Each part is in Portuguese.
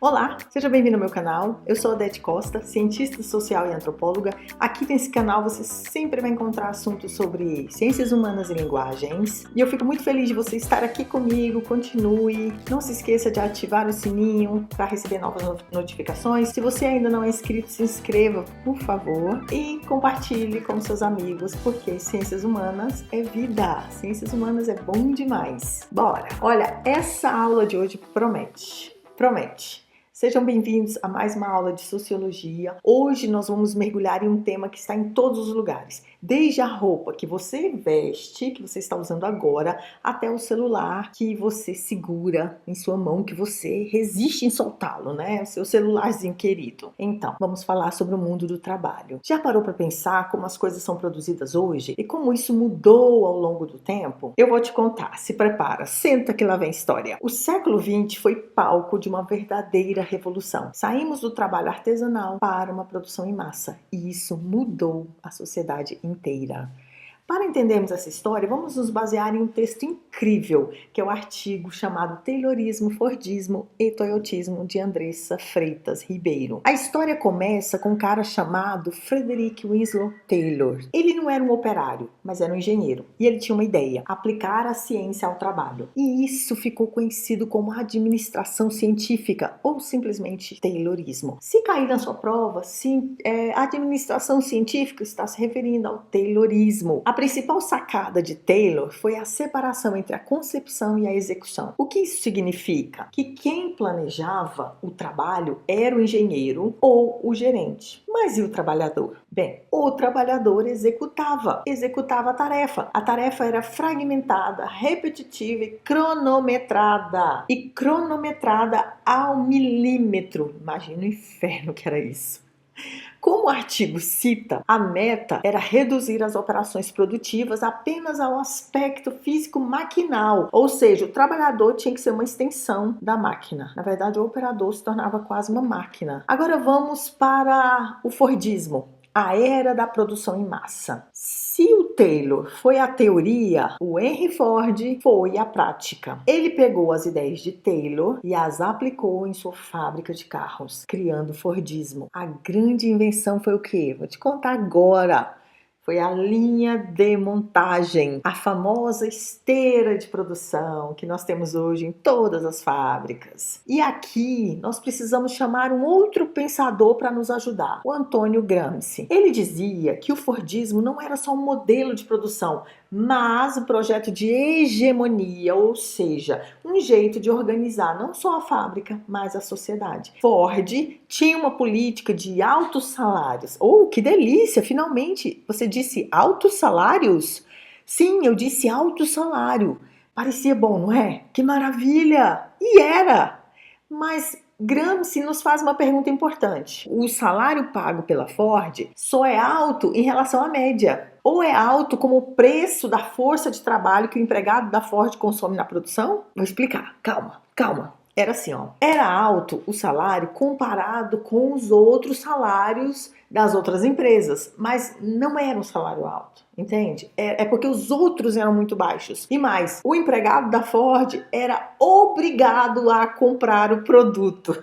Olá, seja bem-vindo ao meu canal. Eu sou Odete Costa, cientista social e antropóloga. Aqui nesse canal você sempre vai encontrar assuntos sobre ciências humanas e linguagens. E eu fico muito feliz de você estar aqui comigo. Continue. Não se esqueça de ativar o sininho para receber novas notificações. Se você ainda não é inscrito, se inscreva, por favor. E compartilhe com seus amigos, porque ciências humanas é vida. Ciências humanas é bom demais. Bora! Olha, essa aula de hoje promete. Promete. Sejam bem-vindos a mais uma aula de Sociologia. Hoje nós vamos mergulhar em um tema que está em todos os lugares. Desde a roupa que você veste, que você está usando agora, até o celular que você segura em sua mão, que você resiste em soltá-lo, né? O seu celularzinho querido. Então, vamos falar sobre o mundo do trabalho. Já parou para pensar como as coisas são produzidas hoje e como isso mudou ao longo do tempo? Eu vou te contar. Se prepara, senta que lá vem história. O século XX foi palco de uma verdadeira revolução. Saímos do trabalho artesanal para uma produção em massa e isso mudou a sociedade inteira. Para entendermos essa história, vamos nos basear em um texto incrível, que é o artigo chamado Taylorismo, Fordismo e Toyotismo, de Andressa Freitas Ribeiro. A história começa com um cara chamado Frederick Winslow Taylor. Ele não era um operário, mas era um engenheiro. E ele tinha uma ideia: aplicar a ciência ao trabalho. E isso ficou conhecido como administração científica, ou simplesmente Taylorismo. Se cair na sua prova, administração científica está se referindo ao Taylorismo. A principal sacada de Taylor foi a separação entre a concepção e a execução. O que isso significa? Que quem planejava o trabalho era o engenheiro ou o gerente. Mas e o trabalhador? Bem, o trabalhador executava a tarefa. A tarefa era fragmentada, repetitiva e cronometrada. E cronometrada ao milímetro. Imagina o inferno que era isso. Como o artigo cita, a meta era reduzir as operações produtivas apenas ao aspecto físico maquinal, ou seja, o trabalhador tinha que ser uma extensão da máquina. Na verdade, o operador se tornava quase uma máquina. Agora vamos para o Fordismo, a era da produção em massa. Se o Taylor foi a teoria, o Henry Ford foi a prática. Ele pegou as ideias de Taylor e as aplicou em sua fábrica de carros, criando o Fordismo. A grande invenção foi o quê? Vou te contar agora. Foi a linha de montagem, a famosa esteira de produção que nós temos hoje em todas as fábricas. E aqui nós precisamos chamar um outro pensador para nos ajudar, o Antônio Gramsci. Ele dizia que o Fordismo não era só um modelo de produção, mas um projeto de hegemonia, ou seja, um jeito de organizar não só a fábrica, mas a sociedade. Ford tinha uma política de altos salários. Oh, que delícia! Finalmente, você disse altos salários? Sim, eu disse alto salário. Parecia bom, não é? Que maravilha! E era! Mas Gramsci nos faz uma pergunta importante. O salário pago pela Ford só é alto em relação à média? Ou é alto como o preço da força de trabalho que o empregado da Ford consome na produção? Vou explicar. Calma. Era assim, ó. Era alto o salário comparado com os outros salários das outras empresas, mas não era um salário alto, entende? É porque os outros eram muito baixos. E mais, o empregado da Ford era obrigado a comprar o produto.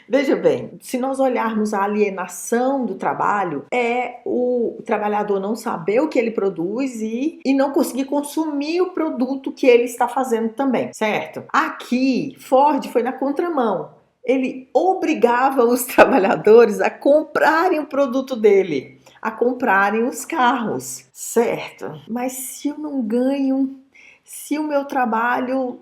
Veja bem, se nós olharmos a alienação do trabalho, é o trabalhador não saber o que ele produz e não conseguir consumir o produto que ele está fazendo também, certo? Aqui, Ford foi na contramão. Ele obrigava os trabalhadores a comprarem o produto dele, a comprarem os carros, certo? Mas se eu não ganho, se o meu trabalho...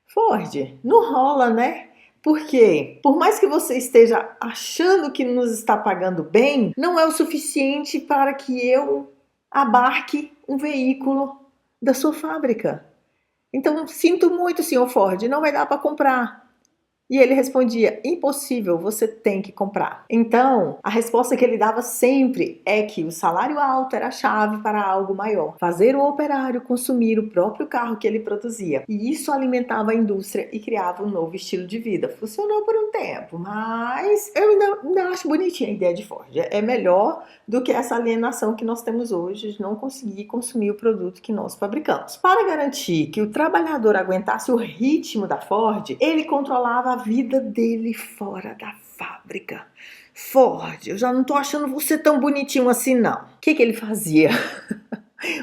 Ford, não rola, né? Por quê? Por mais que você esteja achando que nos está pagando bem, não é o suficiente para que eu abarque um veículo da sua fábrica. Então, sinto muito, senhor Ford, não vai dar para comprar. E ele respondia: impossível, você tem que comprar. Então, a resposta que ele dava sempre é que o salário alto era a chave para algo maior. Fazer o operário consumir o próprio carro que ele produzia. E isso alimentava a indústria e criava um novo estilo de vida. Funcionou por um tempo, mas eu ainda acho bonitinha a ideia de Ford. É melhor do que essa alienação que nós temos hoje de não conseguir consumir o produto que nós fabricamos. Para garantir que o trabalhador aguentasse o ritmo da Ford, ele controlava a vida dele fora da fábrica. Ford, eu já não tô achando você tão bonitinho assim não. O que ele fazia?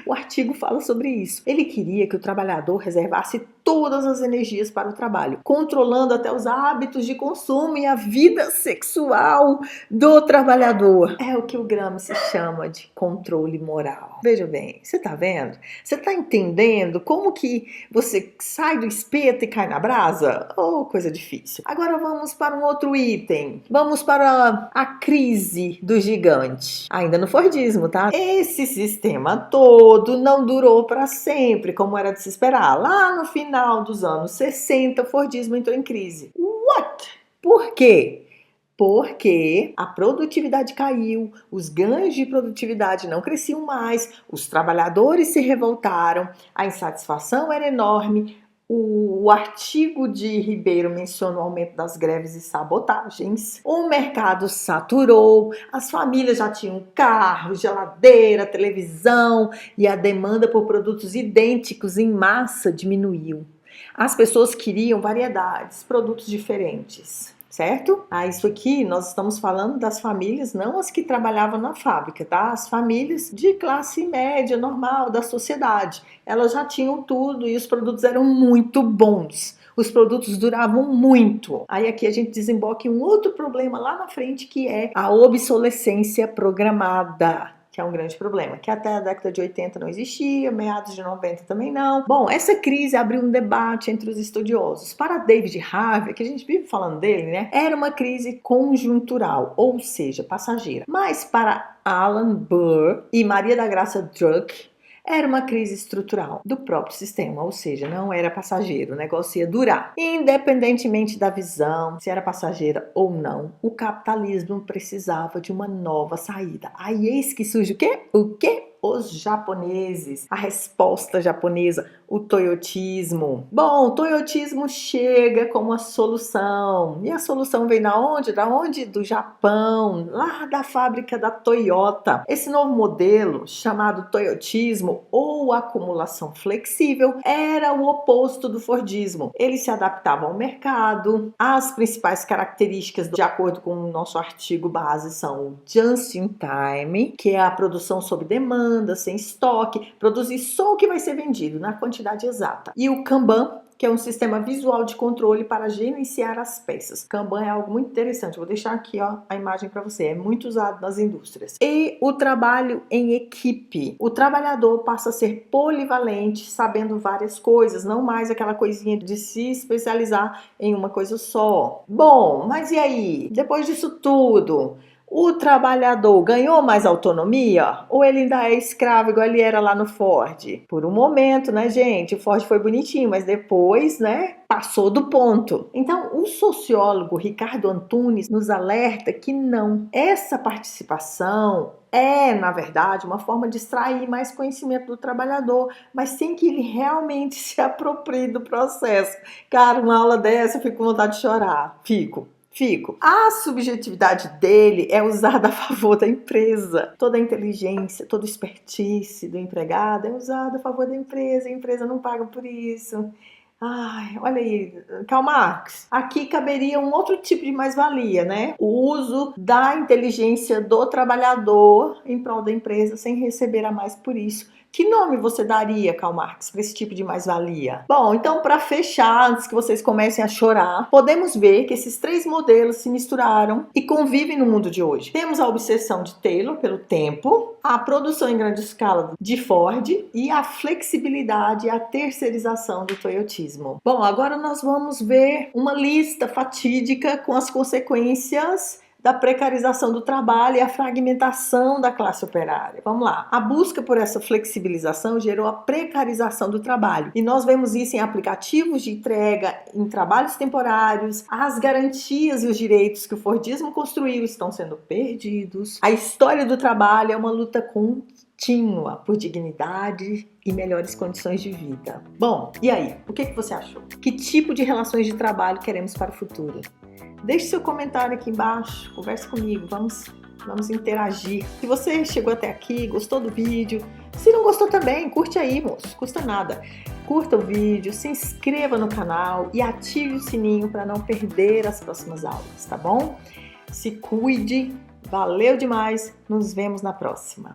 O artigo fala sobre isso. Ele queria que o trabalhador reservasse todas as energias para o trabalho, controlando até os hábitos de consumo e a vida sexual do trabalhador. É o que o Gramsci chama de controle moral. Veja bem, você tá vendo? Você tá entendendo como que você sai do espeto e cai na brasa? Oh, coisa difícil. Agora vamos para um outro item. Vamos para a crise do gigante. Ainda no Fordismo, tá? Esse sistema todo não durou para sempre, como era de se esperar. Lá no final dos anos 60, o Fordismo entrou em crise. What? Por quê? Porque a produtividade caiu, os ganhos de produtividade não cresciam mais, os trabalhadores se revoltaram, a insatisfação era enorme. O artigo de Ribeiro menciona o aumento das greves e sabotagens. O mercado saturou, as famílias já tinham carro, geladeira, televisão e a demanda por produtos idênticos em massa diminuiu. As pessoas queriam variedades, produtos diferentes. Certo? Isso aqui nós estamos falando das famílias, não as que trabalhavam na fábrica, tá? As famílias de classe média, normal, da sociedade. Elas já tinham tudo e os produtos eram muito bons. Os produtos duravam muito. Aí aqui a gente desemboca em um outro problema lá na frente, que é a obsolescência programada. Que é um grande problema, que até a década de 80 não existia, meados de 90 também não. Bom, essa crise abriu um debate entre os estudiosos. Para David Harvey, que a gente vive falando dele, né, era uma crise conjuntural, ou seja, passageira. Mas para Alan Burr e Maria da Graça Druck, era uma crise estrutural do próprio sistema, ou seja, não era passageiro, o negócio ia durar. Independentemente da visão, se era passageira ou não, o capitalismo precisava de uma nova saída. Aí eis que surge o quê? O quê? Os japoneses. A resposta japonesa, o toyotismo. Bom, o toyotismo chega como a solução. E a solução vem da onde? Da onde? Do Japão, lá da fábrica da Toyota. Esse novo modelo, chamado toyotismo ou acumulação flexível, era o oposto do Fordismo. Ele se adaptava ao mercado. As principais características, de acordo com o nosso artigo base, são o just in time, que é a produção sob demanda, sem estoque, produzir só o que vai ser vendido na quantidade exata. E o Kanban, que é um sistema visual de controle para gerenciar as peças. Kanban é algo muito interessante. Vou deixar aqui a imagem para você. É muito usado nas indústrias. E o trabalho em equipe. O trabalhador passa a ser polivalente, sabendo várias coisas, não mais aquela coisinha de se especializar em uma coisa só. Bom, mas e aí? Depois disso tudo, o trabalhador ganhou mais autonomia ou ele ainda é escravo igual ele era lá no Ford? Por um momento, né, gente? O Ford foi bonitinho, mas depois, né, passou do ponto. Então, o sociólogo Ricardo Antunes nos alerta que não. Essa participação é, na verdade, uma forma de extrair mais conhecimento do trabalhador, mas sem que ele realmente se aproprie do processo. Cara, uma aula dessa eu fico com vontade de chorar. Fico. A subjetividade dele é usada a favor da empresa. Toda a inteligência, toda a expertise do empregado é usada a favor da empresa. A empresa não paga por isso. Ai, olha aí, Karl Marx. Aqui caberia um outro tipo de mais-valia, né? O uso da inteligência do trabalhador em prol da empresa sem receber a mais por isso. Que nome você daria, Karl Marx, para esse tipo de mais-valia? Bom, então, para fechar, antes que vocês comecem a chorar, podemos ver que esses três modelos se misturaram e convivem no mundo de hoje. Temos a obsessão de Taylor pelo tempo, a produção em grande escala de Ford e a flexibilidade e a terceirização do toyotismo. Bom, agora nós vamos ver uma lista fatídica com as consequências da precarização do trabalho e a fragmentação da classe operária. Vamos lá. A busca por essa flexibilização gerou a precarização do trabalho. E nós vemos isso em aplicativos de entrega, em trabalhos temporários, as garantias e os direitos que o Fordismo construiu estão sendo perdidos. A história do trabalho é uma luta contínua por dignidade e melhores condições de vida. Bom, e aí? O que você achou? Que tipo de relações de trabalho queremos para o futuro? Deixe seu comentário aqui embaixo, converse comigo, vamos interagir. Se você chegou até aqui, gostou do vídeo, se não gostou também, curte aí, moço, custa nada. Curta o vídeo, se inscreva no canal e ative o sininho para não perder as próximas aulas, tá bom? Se cuide, valeu demais, nos vemos na próxima.